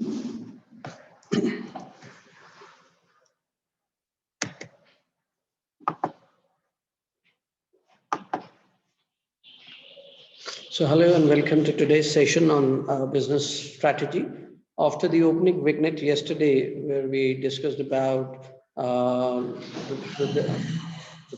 So hello and welcome to today's session on business strategy. After the opening vignette yesterday, where we discussed about the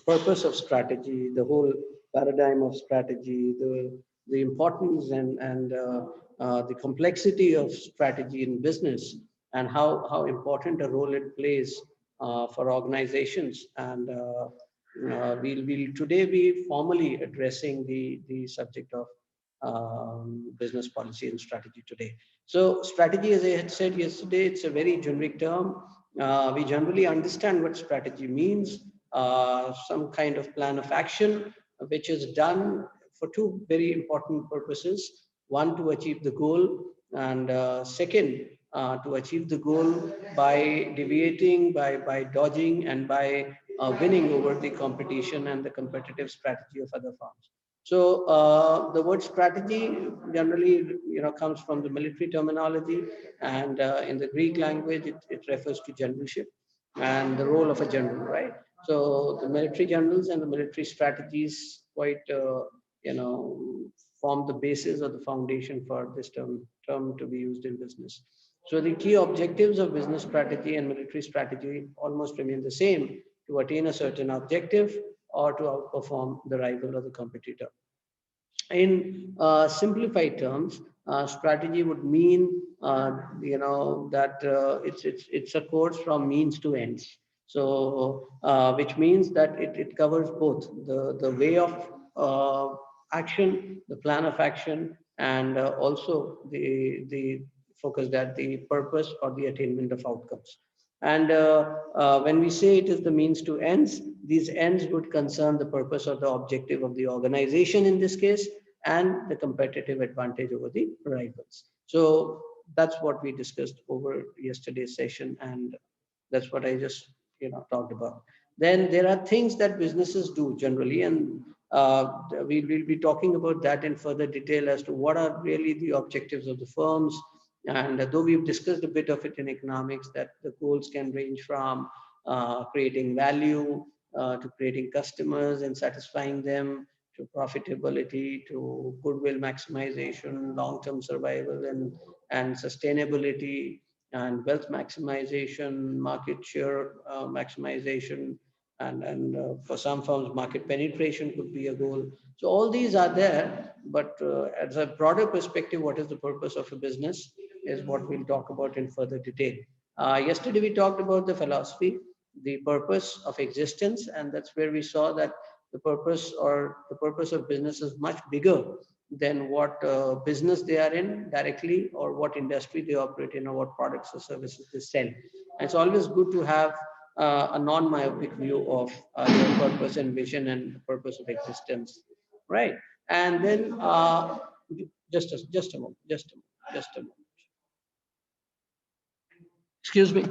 purpose of strategy, the whole paradigm of strategy, the importance and the complexity of strategy in business, and how important a role it plays for organizations. And we'll today be formally addressing the subject of business policy and strategy today. So strategy, as I had said yesterday, it's a very generic term. We generally understand what strategy means, some kind of plan of action, which is done for two very important purposes. One, to achieve the goal, and second, to achieve the goal by deviating, by dodging, and by winning over the competition and the competitive strategy of other firms. So the word strategy generally, comes from the military terminology, and in the Greek language, it refers to generalship and the role of a general, right? So the military generals and the military strategies quite, form the basis or the foundation for this term to be used in business. So the key objectives of business strategy and military strategy almost remain the same: to attain a certain objective or to outperform the rival or the competitor. In simplified terms, strategy would mean, that it's a course from means to ends. So, which means that it covers both the way of action, the plan of action, and also the focus that the purpose or the attainment of outcomes. And when we say it is the means to ends, these ends would concern the purpose or the objective of the organization in this case, and the competitive advantage over the rivals. So that's what we discussed over yesterday's session, and that's what I just talked about. Then there are things that businesses do generally, and we will be talking about that in further detail as to what are really the objectives of the firms. And though we've discussed a bit of it in economics, that the goals can range from creating value to creating customers and satisfying them, to profitability, to goodwill maximization, long-term survival and sustainability, and wealth maximization, market share maximization, and for some firms, market penetration could be a goal. So all these are there, but as a broader perspective, what is the purpose of a business is what we'll talk about in further detail. Yesterday, we talked about the philosophy, the purpose of existence, and that's where we saw that the purpose of business is much bigger than what business they are in directly, or what industry they operate in, or what products or services they sell. And it's always good to have a non-myopic view of your purpose and vision and the purpose of existence, right? And then just a moment, just a moment. Excuse me.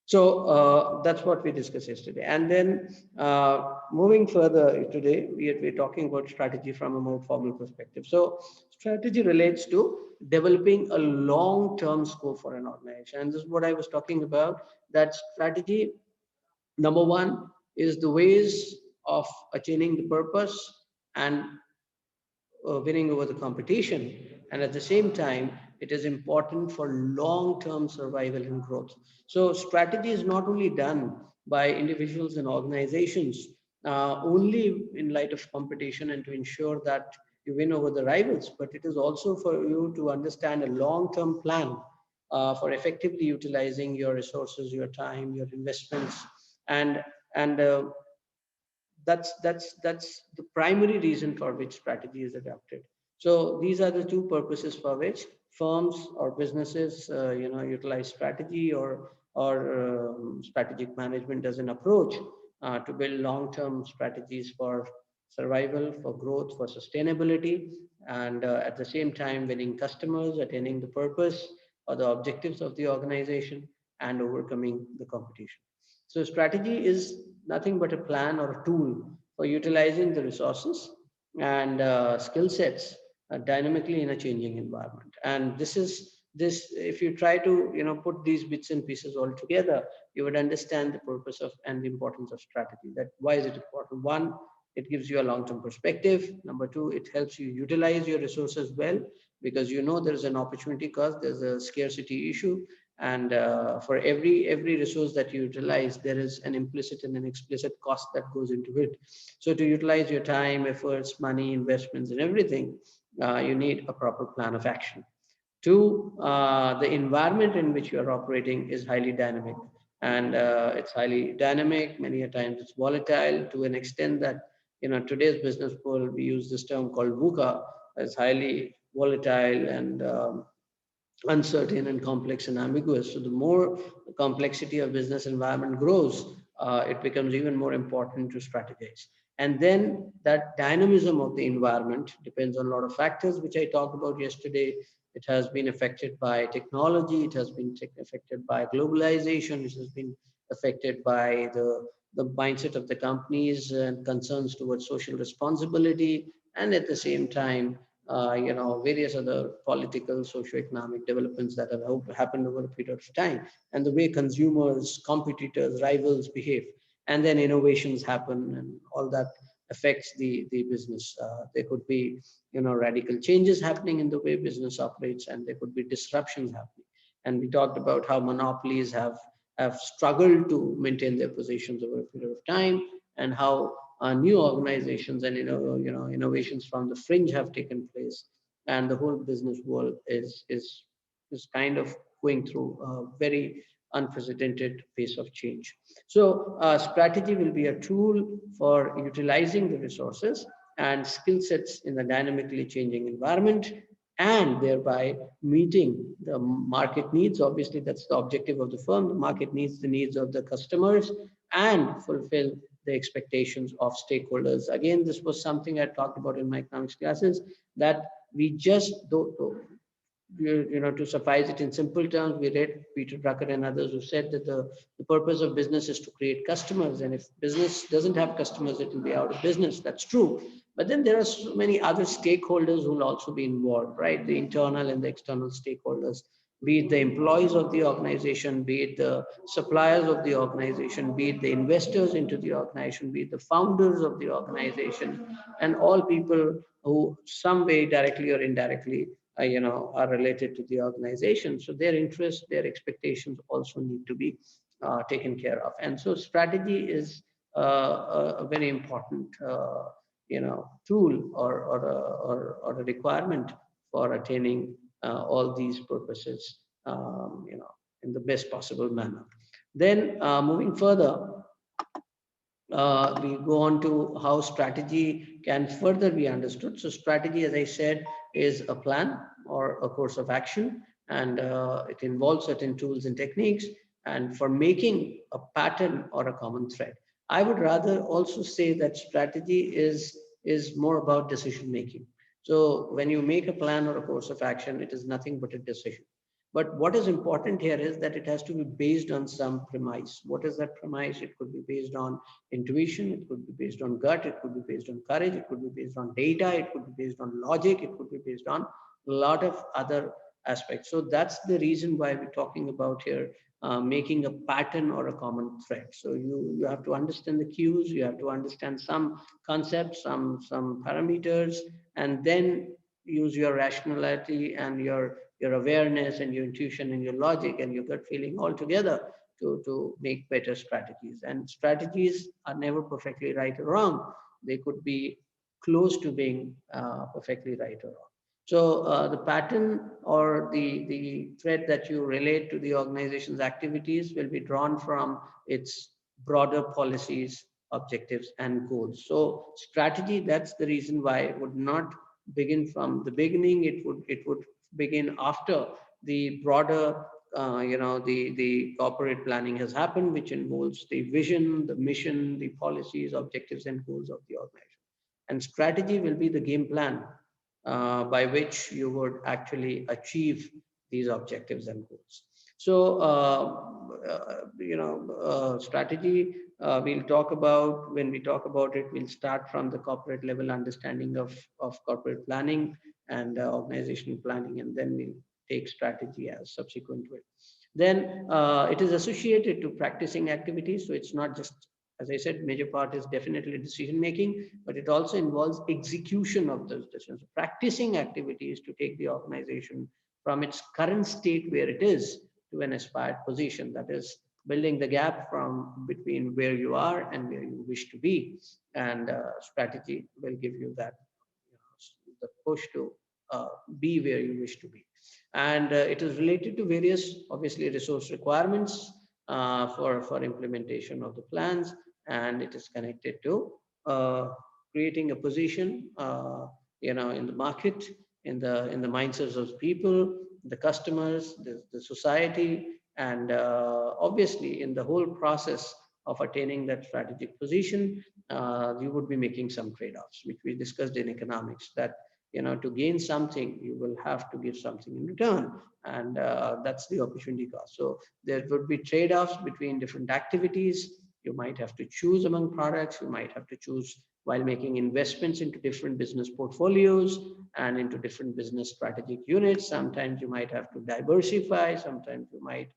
So that's what we discussed yesterday. And then moving further today, we're talking about strategy from a more formal perspective. So strategy relates to developing a long-term scope for an organization. And this is what I was talking about, that strategy, number one, is the ways of attaining the purpose and winning over the competition. And at the same time, it is important for long-term survival and growth. So strategy is not only done by individuals and organizations only in light of competition and to ensure that you win over the rivals, but it is also for you to understand a long-term plan for effectively utilizing your resources, your time, your investments, and that's the primary reason for which strategy is adopted. So these are the two purposes for which firms or businesses utilize strategy or strategic management as an approach to build long-term strategies for survival, for growth, for sustainability, and at the same time winning customers, attaining the purpose or the objectives of the organization, and overcoming the competition. So strategy is nothing but a plan or a tool for utilizing the resources and skill sets dynamically in a changing environment. And this, if you try to put these bits and pieces all together, you would understand the purpose of and the importance of strategy. That why is it important? One, it gives you a long-term perspective. Number two, it helps you utilize your resources well, because there is an opportunity cost, there's a scarcity issue, and for every resource that you utilize, there is an implicit and an explicit cost that goes into it. So to utilize your time, efforts, money, investments, and everything, you need a proper plan of action. Two, the environment in which you are operating is highly dynamic, and it's highly dynamic. Many a times it's volatile to an extent that today's business world, we use this term called VUCA, as highly volatile and uncertain and complex and ambiguous. So the more the complexity of business environment grows, it becomes even more important to strategize. And then that dynamism of the environment depends on a lot of factors, which I talked about yesterday. It has been affected by technology. It has been affected by globalization. It has been affected by the mindset of the companies and concerns towards social responsibility. And at the same time, various other political, socio-economic developments that have happened over a period of time, and the way consumers, competitors, rivals behave, and then innovations happen, and all that affects the business. There could be, radical changes happening in the way business operates, and there could be disruptions happening. And we talked about how monopolies have struggled to maintain their positions over a period of time, and how new organizations and innovations from the fringe have taken place, and the whole business world is kind of going through a very unprecedented pace of change. So strategy will be a tool for utilizing the resources and skill sets in the dynamically changing environment, and thereby meeting the market needs. Obviously, that's the objective of the firm. The market needs the needs of the customers, and fulfill the expectations of stakeholders. Again, this was something I talked about in my economics classes, that we just don't, to suffice it in simple terms, we read Peter Drucker and others who said that the purpose of business is to create customers. And if business doesn't have customers, it will be out of business. That's true. But then there are so many other stakeholders who will also be involved, right? The internal and the external stakeholders, be it the employees of the organization, be it the suppliers of the organization, be it the investors into the organization, be it the founders of the organization, and all people who some way directly or indirectly are related to the organization. So their interests, their expectations also need to be taken care of. And so strategy is a very important tool or a requirement for attaining all these purposes in the best possible manner. Then moving further, we go on to how strategy can further be understood. So strategy, as I said, is a plan or a course of action, and it involves certain tools and techniques, and for making a pattern or a common thread. I would rather also say that strategy is more about decision making. So when you make a plan or a course of action, it is nothing but a decision. But what is important here is that it has to be based on some premise. What is that premise? It could be based on intuition, it could be based on gut, it could be based on courage, it could be based on data, it could be based on logic, it could be based on a lot of other aspects. So that's the reason why we're talking about here making a pattern or a common thread. So you have to understand the cues, you have to understand some concepts, some parameters, and then use your rationality and your awareness and your intuition and your logic and your gut feeling all together to make better strategies. And strategies are never perfectly right or wrong. They could be close to being perfectly right or wrong. So the pattern or the thread that you relate to the organization's activities will be drawn from its broader policies, objectives, and goals. So strategy, that's the reason why it would not begin from the beginning. It would begin after the broader the corporate planning has happened, which involves the vision, the mission, the policies, objectives, and goals of the organization. and strategy will be the game plan by which you would actually achieve these objectives and goals. So, strategy we'll talk about. When we talk about it, we'll start from the corporate level understanding of corporate planning and organizational planning, and then we'll take strategy as subsequent to it. Then it is associated to practicing activities. So it's not just, as I said, major part is definitely decision making, but it also involves execution of those decisions. Practicing activities to take the organization from its current state where it is to an aspired position. That is building the gap from between where you are and where you wish to be. And strategy will give you that, the push to be where you wish to be. And it is related to various, obviously, resource requirements for implementation of the plans, and it is connected to creating a position, in the market, in the mindsets of people, the customers, the society, and obviously in the whole process of attaining that strategic position, you would be making some trade-offs, which we discussed in economics, that to gain something, you will have to give something in return, and that's the opportunity cost. So there would be trade-offs between different activities. You might have to choose among products. You might have to choose while making investments into different business portfolios and into different business strategic units. Sometimes you might have to diversify. Sometimes you might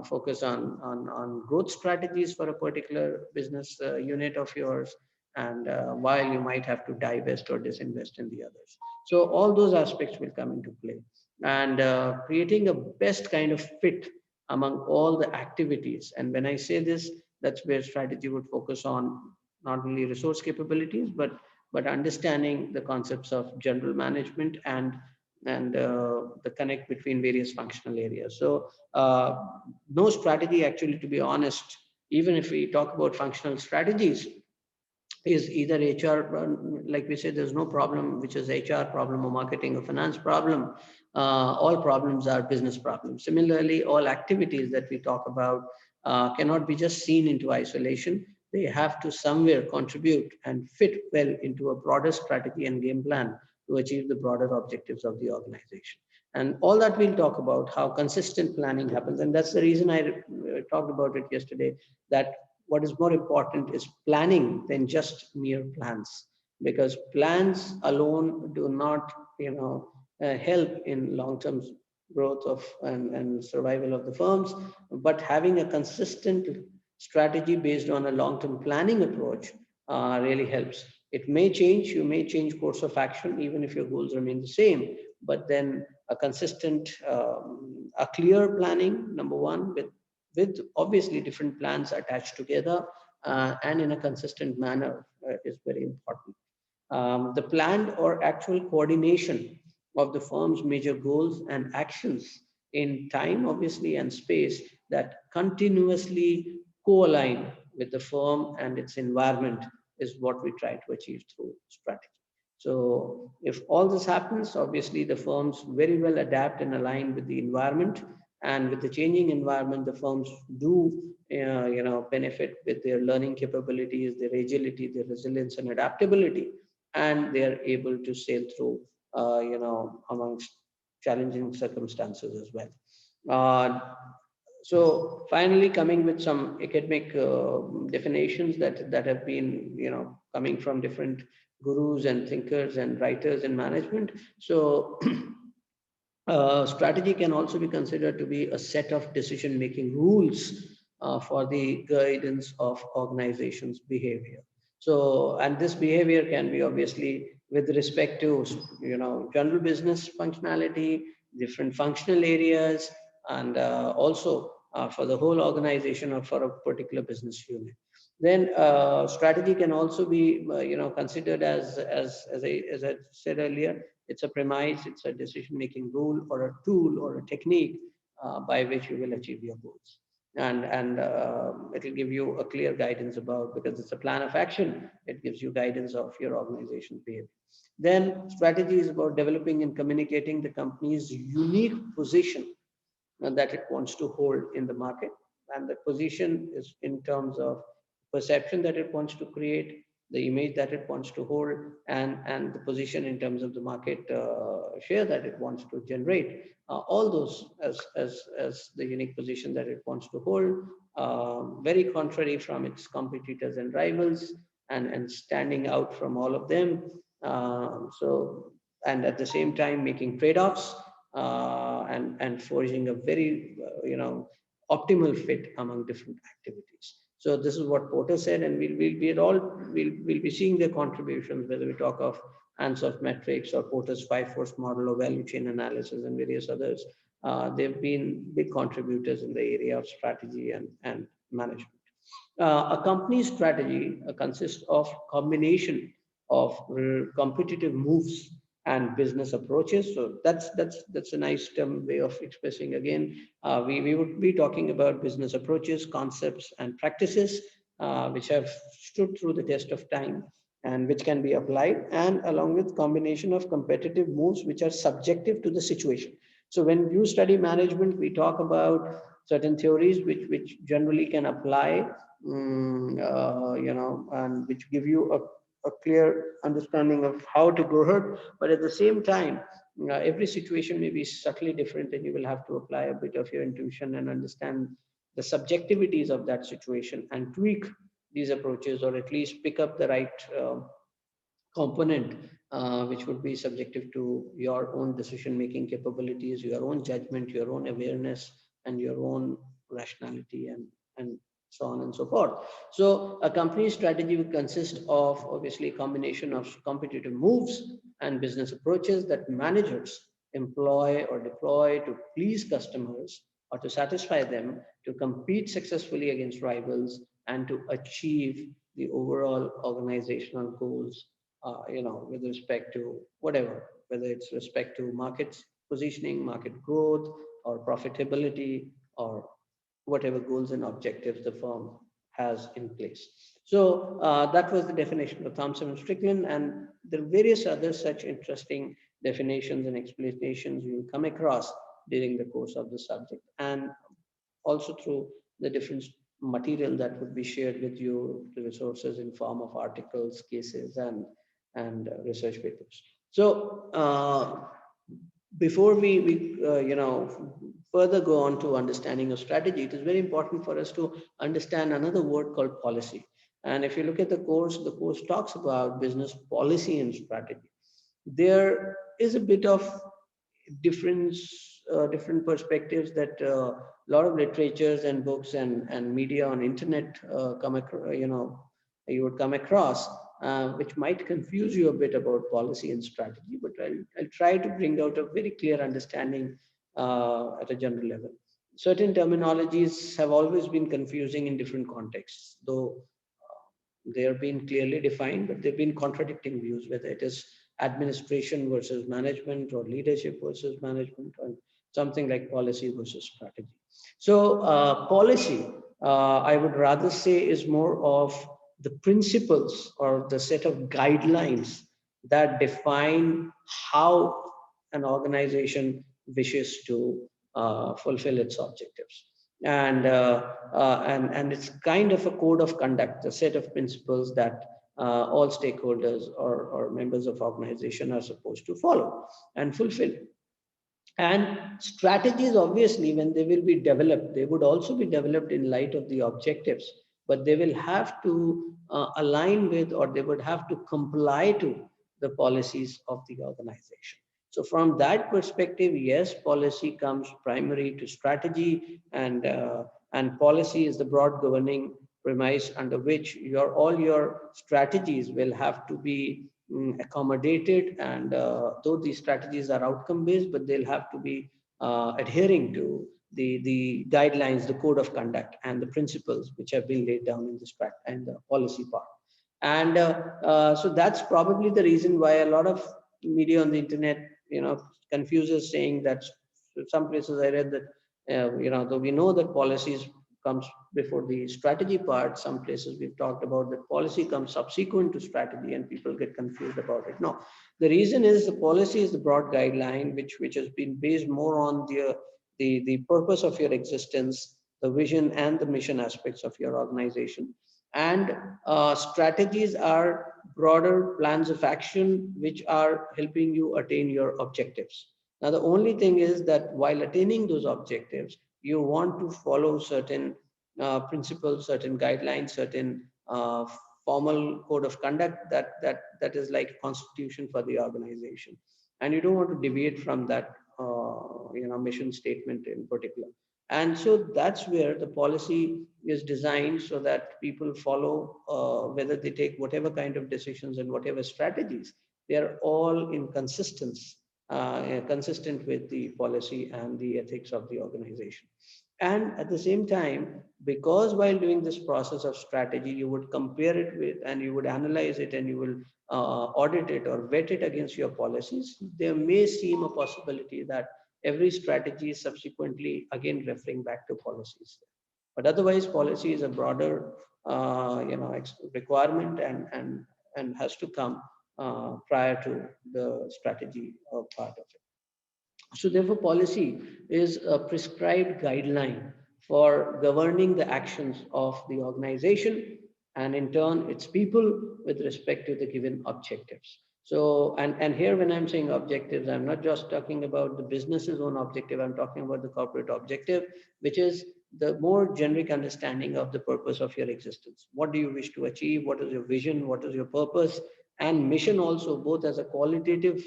focus on growth strategies for a particular business unit of yours, and while you might have to divest or disinvest in the others. So all those aspects will come into play, and creating a best kind of fit among all the activities. And when I say this, that's where strategy would focus on not only resource capabilities, but understanding the concepts of general management and the connect between various functional areas. So no strategy, actually, to be honest, even if we talk about functional strategies, is either HR, like we said, there's no problem which is HR problem or marketing or finance problem. All problems are business problems. Similarly, all activities that we talk about cannot be just seen into isolation. They have to somewhere contribute and fit well into a broader strategy and game plan to achieve the broader objectives of the organization. And all that we'll talk about, how consistent planning happens. And that's the reason I talked about it yesterday, that what is more important is planning than just mere plans, because plans alone do not help in long-term growth of and survival of the firms, but having a consistent strategy based on a long-term planning approach really helps. It may change, you may change course of action even if your goals remain the same, but then a consistent, a clear planning, number one, with obviously different plans attached together and in a consistent manner is very important. The planned or actual coordination of the firm's major goals and actions in time, obviously, and space that continuously co-align with the firm and its environment is what we try to achieve through strategy. So if all this happens, obviously the firms very well adapt and align with the environment, and with the changing environment, the firms do benefit with their learning capabilities, their agility, their resilience and adaptability, and they are able to sail through amongst challenging circumstances as well. So finally, coming with some academic definitions that have been coming from different gurus and thinkers and writers in management. So strategy can also be considered to be a set of decision-making rules for the guidance of organizations' behavior. So, and this behavior can be obviously with respect to, general business functionality, different functional areas, and also for the whole organization or for a particular business unit. Then strategy can also be, considered as I said earlier, it's a premise, it's a decision-making rule or a tool or a technique by which you will achieve your goals. And it will give you a clear guidance about, because it's a plan of action, it gives you guidance of your organization's behavior. Then strategy is about developing and communicating the company's unique position that it wants to hold in the market. And the position is in terms of perception that it wants to create, the image that it wants to hold, and the position in terms of the market share that it wants to generate. All those as the unique position that it wants to hold, very contrary from its competitors and rivals, and standing out from all of them. So, and at the same time making trade-offs, and forging a very optimal fit among different activities. So this is what Porter said, and we'll be seeing their contributions, whether we talk of Ansoff metrics or Porter's 5 force model or value chain analysis and various others. They've been big contributors in the area of strategy and management. A company's strategy consists of combination of competitive moves and business approaches. So that's a nice term way of expressing. Again, we would be talking about business approaches, concepts, and practices which have stood through the test of time and which can be applied, and along with combination of competitive moves which are subjective to the situation. So when you study management, we talk about certain theories which generally can apply, and which give you a clear understanding of how to go ahead. But at the same time, every situation may be subtly different, and you will have to apply a bit of your intuition and understand the subjectivities of that situation and tweak these approaches, or at least pick up the right component which would be subjective to your own decision making capabilities, your own judgment, your own awareness, and your own rationality, and so on and so forth. So a company's strategy would consist of obviously a combination of competitive moves and business approaches that managers employ or deploy to please customers or to satisfy them, to compete successfully against rivals, and to achieve the overall organizational goals, with respect to whatever, whether it's respect to market positioning, market growth, or profitability, or whatever goals and objectives the firm has in place. So that was the definition of Thompson and Strickland, and there are various other such interesting definitions and explanations you will come across during the course of the subject, and also through the different material that would be shared with you, the resources in form of articles, cases, and research papers. So before we further go on to understanding of strategy, it is very important for us to understand another word called policy. And if you look at the course talks about business policy and strategy. There is a bit of different perspectives that a lot of literatures and books and media on internet you would come across, which might confuse you a bit about policy and strategy, but I'll try to bring out a very clear understanding at a general level. Certain terminologies have always been confusing in different contexts, though they are being clearly defined, but they've been contradicting views, whether it is administration versus management, or leadership versus management, or something like policy versus strategy. So policy, I would rather say, is more of the principles or the set of guidelines that define how an organization wishes to fulfill its objectives. And it's kind of a code of conduct, a set of principles that all stakeholders or members of organization are supposed to follow and fulfill. And strategies, obviously, when they will be developed, they would also be developed in light of the objectives, but they will have to align with, or they would have to comply to the policies of the organization. So from that perspective, yes, policy comes primary to strategy, and policy is the broad governing premise under which all your strategies will have to be accommodated. And though these strategies are outcome based, but they'll have to be adhering to the guidelines, the code of conduct, and the principles which have been laid down in the policy part. And so that's probably the reason why a lot of media on the internet, confuses, saying that some places I read that, though we know that policies comes before the strategy part, some places we've talked about that policy comes subsequent to strategy, and people get confused about it. No, the reason is the policy is the broad guideline which has been based more on the purpose of your existence, the vision and the mission aspects of your organization. And strategies are broader plans of action which are helping you attain your objectives. Now, the only thing is that while attaining those objectives, you want to follow certain principles, certain guidelines, certain formal code of conduct that is like a constitution for the organization, and you don't want to deviate from that mission statement in particular. And so that's where the policy is designed so that people follow, whether they take whatever kind of decisions and whatever strategies, they are all in consistence, consistent with the policy and the ethics of the organization. And at the same time, because while doing this process of strategy, you would compare it with, and you would analyze it, and you will audit it or vet it against your policies, there may seem a possibility that every strategy is subsequently again referring back to policies. But otherwise, policy is a broader, requirement, and has to come prior to the strategy part of it. So therefore, policy is a prescribed guideline for governing the actions of the organization and in turn its people with respect to the given objectives. So, and here when I'm saying objectives, I'm not just talking about the business's own objective, I'm talking about the corporate objective, which is the more generic understanding of the purpose of your existence. What do you wish to achieve? What is your vision? What is your purpose? And mission also, both as a qualitative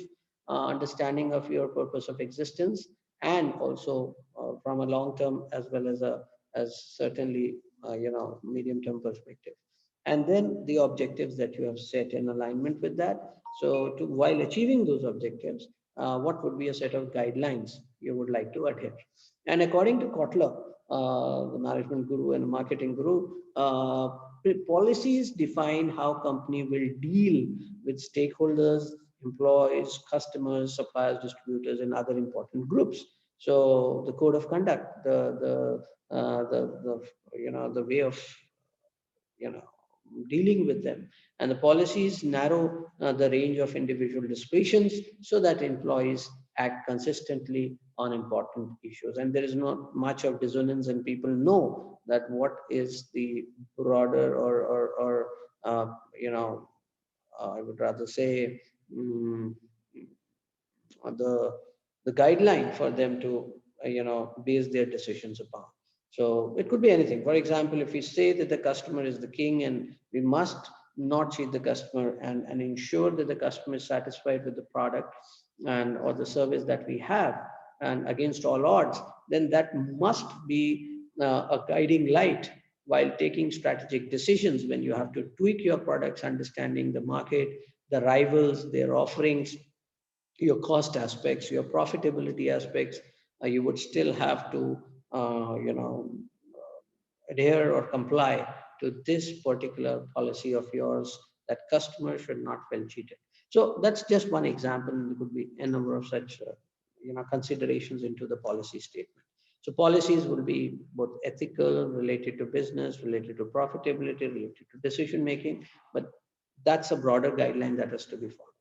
understanding of your purpose of existence, and also from a long term as well as a as certainly medium term perspective, and then the objectives that you have set in alignment with that. So while achieving those objectives, what would be a set of guidelines you would like to adhere? And according to Kotler, the management guru and marketing guru, policies define how company will deal with stakeholders, employees, customers, suppliers, distributors, and other important groups. So the code of conduct, the way of you know dealing with them, and the policies narrow the range of individual discretions so that employees act consistently on important issues, and there is not much of dissonance, and people know that what is the broader or uh, you know I would rather say mm, the the guideline for them to base their decisions upon. So it could be anything. For example, if we say that the customer is the king and we must not cheat the customer, and ensure that the customer is satisfied with the product and or the service that we have, and against all odds, then that must be a guiding light while taking strategic decisions, when you have to tweak your products, understanding the market, the rivals, their offerings, your cost aspects, your profitability aspects. You would still have to, adhere or comply to this particular policy of yours, that customers should not feel cheated. So that's just one example. There could be a number of such, considerations into the policy statement. So policies will be both ethical, related to business, related to profitability, related to decision making, but that's a broader guideline that has to be followed.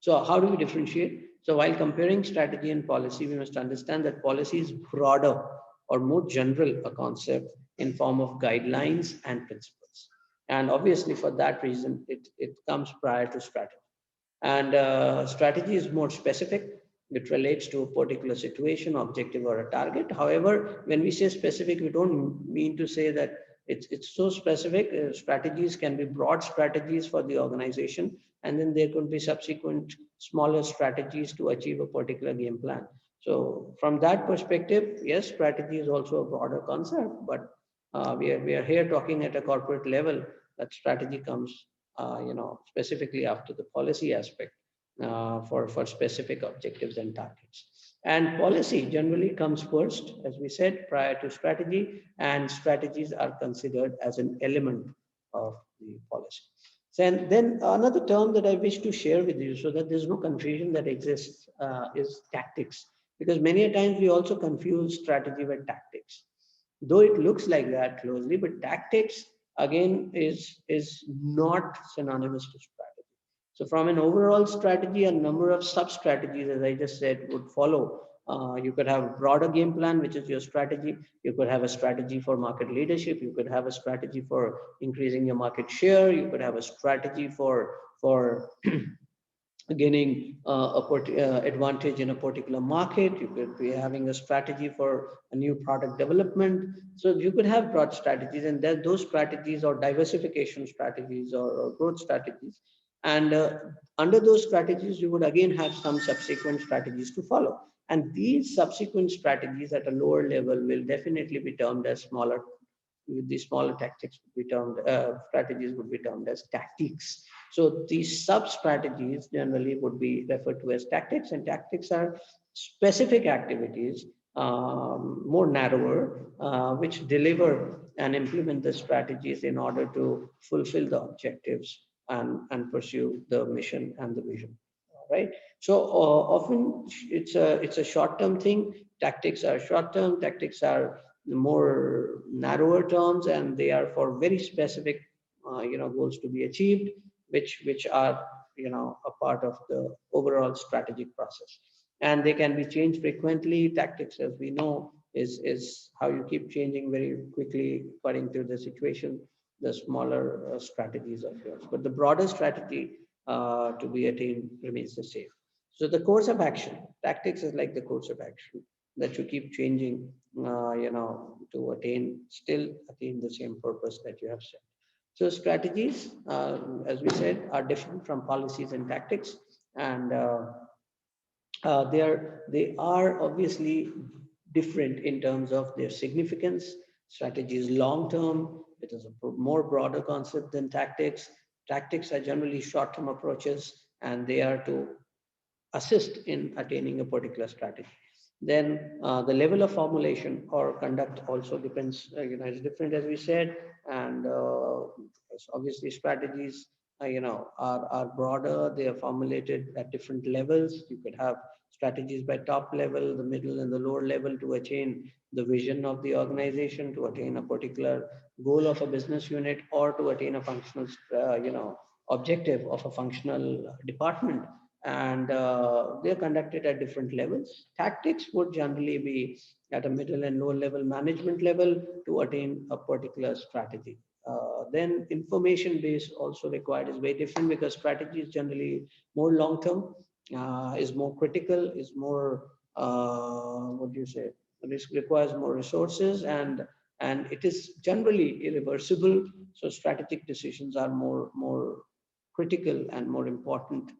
So how do we differentiate? So while comparing strategy and policy, we must understand that policy is broader or more general a concept in form of guidelines and principles. And obviously for that reason, it comes prior to strategy. And strategy is more specific. It relates to a particular situation, objective, or a target. However, when we say specific, we don't mean to say that it's so specific. Strategies can be broad strategies for the organization, and then there could be subsequent smaller strategies to achieve a particular game plan. So from that perspective, yes, strategy is also a broader concept, but we are here talking at a corporate level, that strategy comes specifically after the policy aspect, for specific objectives and targets. And policy generally comes first, as we said, prior to strategy, and strategies are considered as an element of the policy. And then another term that I wish to share with you so that there's no confusion that exists is tactics, because many a times we also confuse strategy with tactics, though it looks like that closely, but tactics again is not synonymous to strategy. So from an overall strategy, a number of sub strategies, as I just said, would follow You could have a broader game plan, which is your strategy. You could have a strategy for market leadership. You could have a strategy for increasing your market share. You could have a strategy for gaining advantage in a particular market. You could be having a strategy for a new product development. So you could have broad strategies, and then those strategies or diversification strategies or growth strategies. And under those strategies, you would again have some subsequent strategies to follow. And these subsequent strategies at a lower level will definitely be termed as smaller. The smaller tactics would be termed strategies would be termed as tactics. So these sub strategies generally would be referred to as tactics, and tactics are specific activities, more narrower, which deliver and implement the strategies in order to fulfill the objectives and pursue the mission and the vision. Right. So often it's a short-term thing. Tactics are short-term. Tactics are more narrower terms, and they are for very specific, goals to be achieved, which are a part of the overall strategic process. And they can be changed frequently. Tactics, as we know, is how you keep changing very quickly according to the situation. The smaller strategies of yours, but the broader strategy to be attained remains the same. So the course of action, tactics is like the course of action that you keep changing, to still attain the same purpose that you have set. So strategies, as we said, are different from policies and tactics, and they are obviously different in terms of their significance. Strategy is long term. It is a more broader concept than tactics. Tactics are generally short term approaches, and they are to assist in attaining a particular strategy. Then the level of formulation or conduct also depends, is different, as we said. And obviously strategies, are broader. They are formulated at different levels. You could have strategies by top level, the middle and the lower level to attain the vision of the organization, to attain a particular goal of a business unit, or to attain a functional, objective of a functional department. And they're conducted at different levels. Tactics would generally be at a middle and lower level management level to attain a particular strategy. Then information base also required is very different, because strategy is generally more long term, is more critical, is more, what do you say, this requires more resources, and it is generally irreversible. So strategic decisions are more critical and more important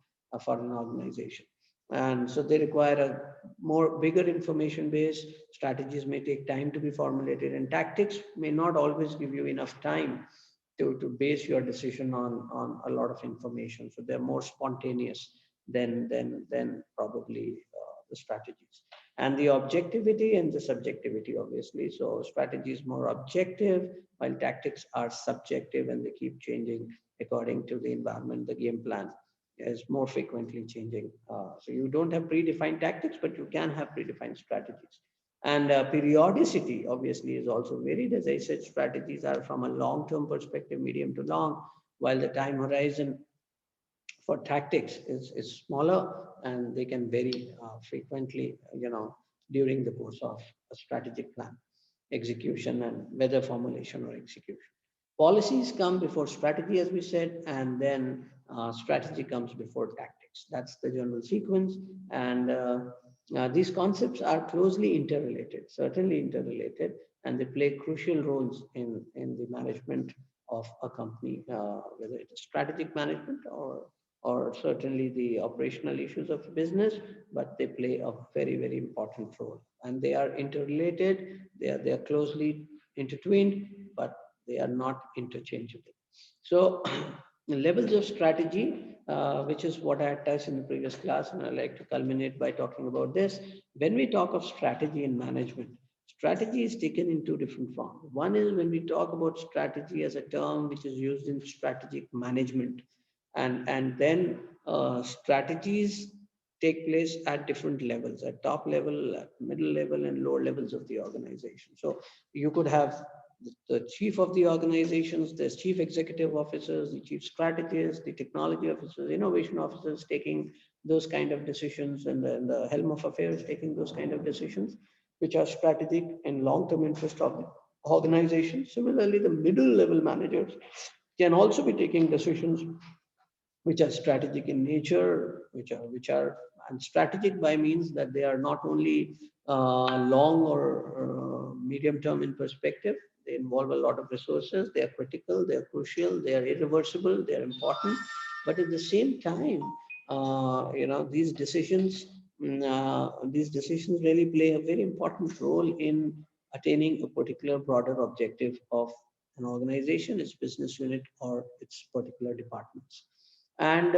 for an organization. And so they require a more bigger information base. Strategies may take time to be formulated, and tactics may not always give you enough time to base your decision on a lot of information. So they're more spontaneous than probably the strategies. And the objectivity and the subjectivity, obviously. So strategy is more objective, while tactics are subjective, and they keep changing according to the environment. The game plan is more frequently changing. So you don't have predefined tactics, but you can have predefined strategies. And periodicity obviously is also varied. As I said, strategies are from a long-term perspective, medium to long, while the time horizon for tactics is smaller, and they can vary frequently, during the course of a strategic plan execution, and whether formulation or execution. Policies come before strategy, as we said, and then strategy comes before tactics. That's the general sequence. And these concepts are closely interrelated, certainly interrelated, and they play crucial roles in the management of a company, whether it is strategic management or certainly the operational issues of business, but they play a very, very important role. And they are interrelated, they are closely intertwined, but they are not interchangeable. So levels of strategy, which is what I had touched in the previous class, and I like to culminate by talking about this. When we talk of strategy in management, strategy is taken in two different forms. One is when we talk about strategy as a term which is used in strategic management, and then strategies take place at different levels, at top level, at middle level, and lower levels of the organization. So you could have the chief of the organizations, there's chief executive officers, the chief strategists, the technology officers, innovation officers taking those kind of decisions, and the helm of affairs taking those kind of decisions, which are strategic and long-term interest of the organization. Similarly, the middle level managers can also be taking decisions which are strategic in nature, which are and strategic by means that they are not only long or medium term in perspective. They involve a lot of resources. They are critical. They are crucial. They are irreversible. They are important. But at the same time, these decisions really play a very important role in attaining a particular broader objective of an organization, its business unit, or its particular departments. And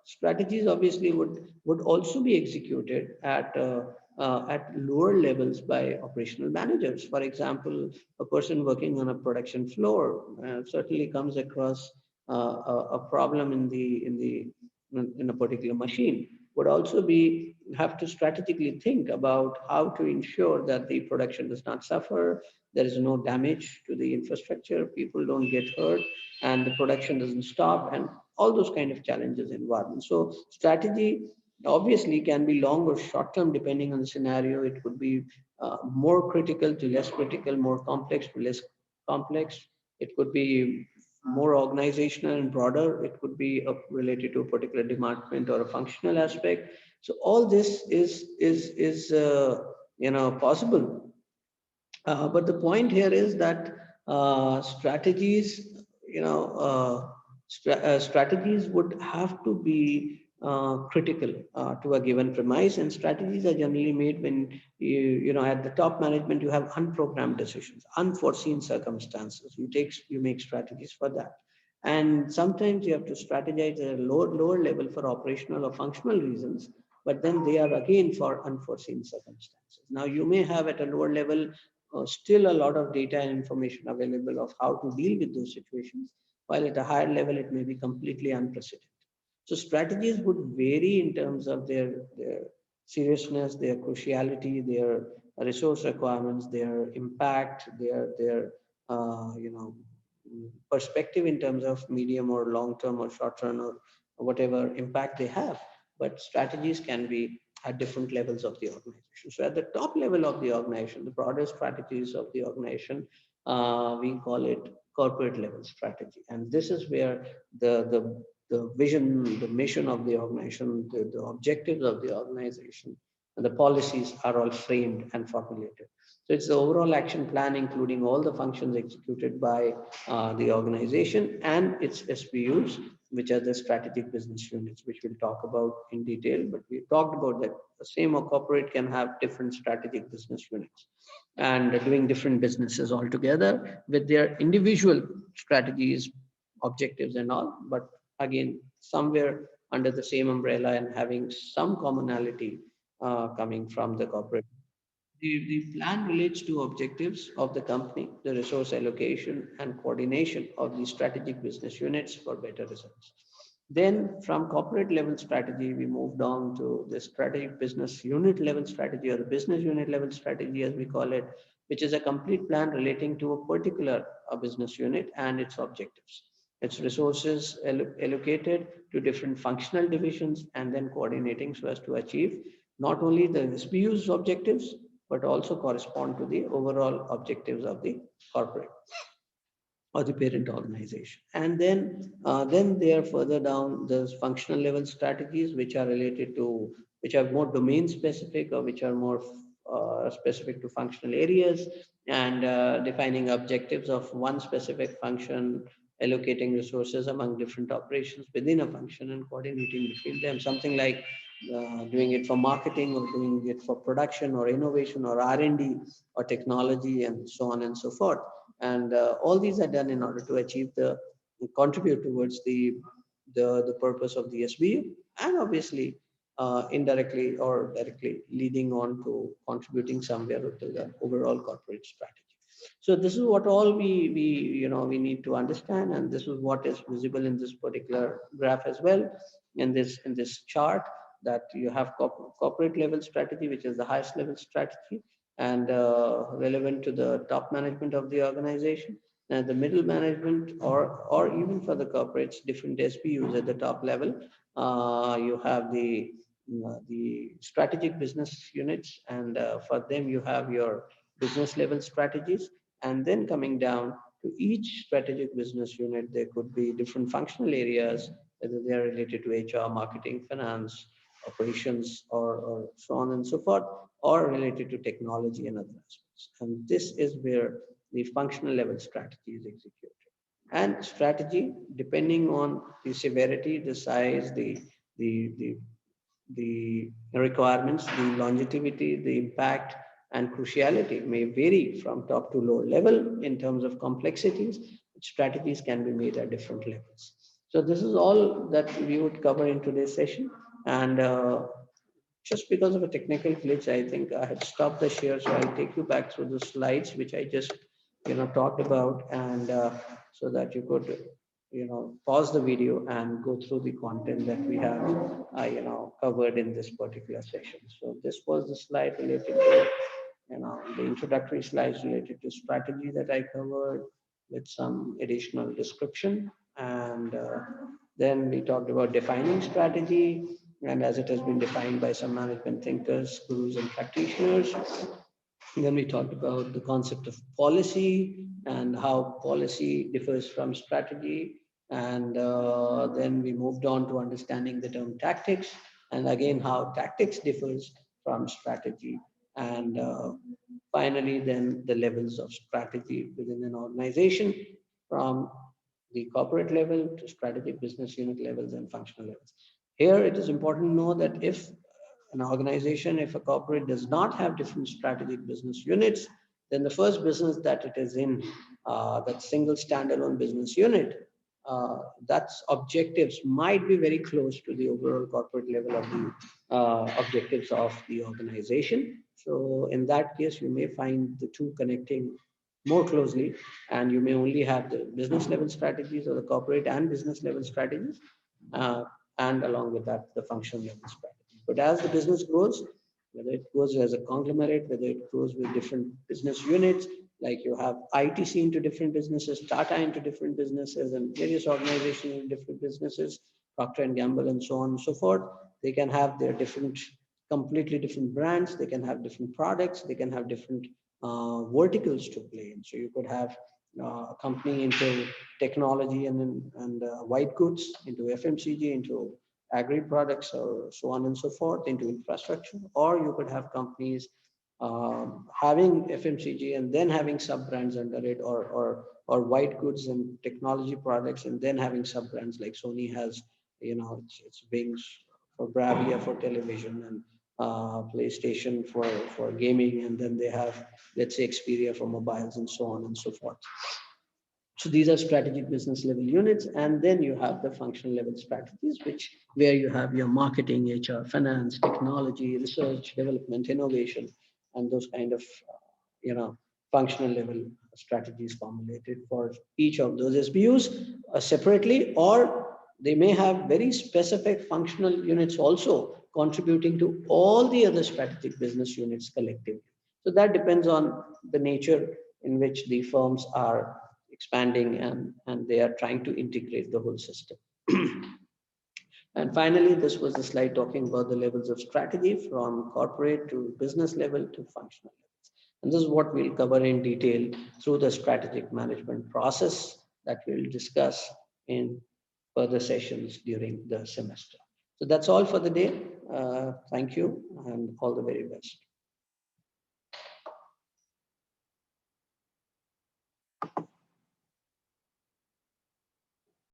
strategies obviously would also be executed at lower levels by operational managers. For example, a person working on a production floor certainly comes across a problem in a particular machine, would also be have to strategically think about how to ensure that the production does not suffer, there is no damage to the infrastructure, people don't get hurt, and the production doesn't stop, and all those kind of challenges involved. So strategy obviously can be long or short term depending on the scenario. It could be more critical to less critical, more complex to less complex. It could be more organizational and broader. It could be related to a particular department or a functional aspect. So all this is possible, but the point here is that strategies, strategies would have to be critical to a given premise, and strategies are generally made when at the top management you have unprogrammed decisions, unforeseen circumstances. You make strategies for that, and sometimes you have to strategize at a lower level for operational or functional reasons, but then they are again for unforeseen circumstances. Now, you may have at a lower level still a lot of data and information available of how to deal with those situations, while at a higher level, it may be completely unprecedented. So strategies would vary in terms of their seriousness, their cruciality, their resource requirements, their impact, their perspective in terms of medium or long term or short term or whatever impact they have. But strategies can be at different levels of the organization. So at the top level of the organization, the broader strategies of the organization, we call it corporate level strategy. And this is where the vision, the mission of the organization, the objectives of the organization, and the policies are all framed and formulated. So it's the overall action plan, including all the functions executed by the organization and its SBUs, which are the strategic business units, which we'll talk about in detail. But we talked about that the same corporate can have different strategic business units and doing different businesses altogether with their individual strategies, objectives, and all. But again, somewhere under the same umbrella and having some commonality coming from the corporate. The plan relates to objectives of the company, the resource allocation and coordination of the strategic business units for better results. Then from corporate level strategy, we moved on to the strategic business unit level strategy, or the business unit level strategy as we call it, which is a complete plan relating to a particular business unit and its objectives. Its resources allocated to different functional divisions and then coordinating so as to achieve not only the SBU's objectives, but also correspond to the overall objectives of the corporate or the parent organization. And then there are further down the functional level strategies, which are related to, which are more domain specific or which are more specific to functional areas, and defining objectives of one specific function, allocating resources among different operations within a function and coordinating between them. Something like doing it for marketing or doing it for production or innovation or R&D or technology and so on and so forth. And all these are done in order to achieve the contribute towards the purpose of the SBU, and obviously indirectly or directly leading on to contributing somewhere to the overall corporate strategy. So this is what all we need to understand, and this is what is visible in this particular graph as well, in this chart, that you have corporate level strategy, which is the highest level strategy and relevant to the top management of the organization. The middle management, or even for the corporates, different SBUs at the top level. You have the strategic business units, and for them you have your business level strategies. And then coming down to each strategic business unit, there could be different functional areas, whether they are related to HR, marketing, finance, operations, or so on and so forth, or related to technology and other aspects. And this is where the functional level strategy is executed. And strategy, depending on the severity, the size, the, the, the requirements, the longevity, the impact, and cruciality may vary from top to low level in terms of complexities. Strategies can be made at different levels. So this is all that we would cover in today's session. And just because of a technical glitch, I think I had stopped the share. So I'll take you back through the slides, which I just, talked about, and so that you could, pause the video and go through the content that we have, covered in this particular session. So this was the slide related to, the introductory slides related to strategy that I covered with some additional description. And then we talked about defining strategy, and as it has been defined by some management thinkers, gurus, and practitioners. Then we talked about the concept of policy and how policy differs from strategy. And then we moved on to understanding the term tactics, and again, how tactics differs from strategy. And finally, then the levels of strategy within an organization, from the corporate level to strategic business unit levels and functional levels. Here, it is important to know that if an organization, if a corporate does not have different strategic business units, then the first business that it is in, that single standalone business unit, that's objectives might be very close to the overall corporate level of the objectives of the organization. So in that case, you may find the two connecting more closely, and you may only have the business level strategies or the corporate and business level strategies, uh, and along with that, the functional level strategy. But as the business grows, whether it grows as a conglomerate, whether it grows with different business units, like you have ITC into different businesses, Tata into different businesses, and various organizations in different businesses, Procter and Gamble, and so on and so forth. They can have their different, completely different brands. They can have different products. They can have different verticals to play in. So you could have a company into technology and white goods, into FMCG, into agri products, or so on and so forth, into infrastructure. Or you could have companies having FMCG and then having sub brands under it, or white goods and technology products, and then having sub brands like Sony has, its wings for Bravia for television, and PlayStation for gaming, and then they have, let's say, Xperia for mobiles, and so on and so forth. So these are strategic business level units, and then you have the functional level strategies, which where you have your marketing, HR, finance, technology, research, development, innovation, and those kind of functional level strategies formulated for each of those SBUs separately, or they may have very specific functional units also contributing to all the other strategic business units collectively. So that depends on the nature in which the firms are expanding, and they are trying to integrate the whole system. And finally, this was the slide talking about the levels of strategy from corporate to business level to functional levels. And this is what we'll cover in detail through the strategic management process that we'll discuss in further sessions during the semester. So that's all for the day. Thank you, and all the very best.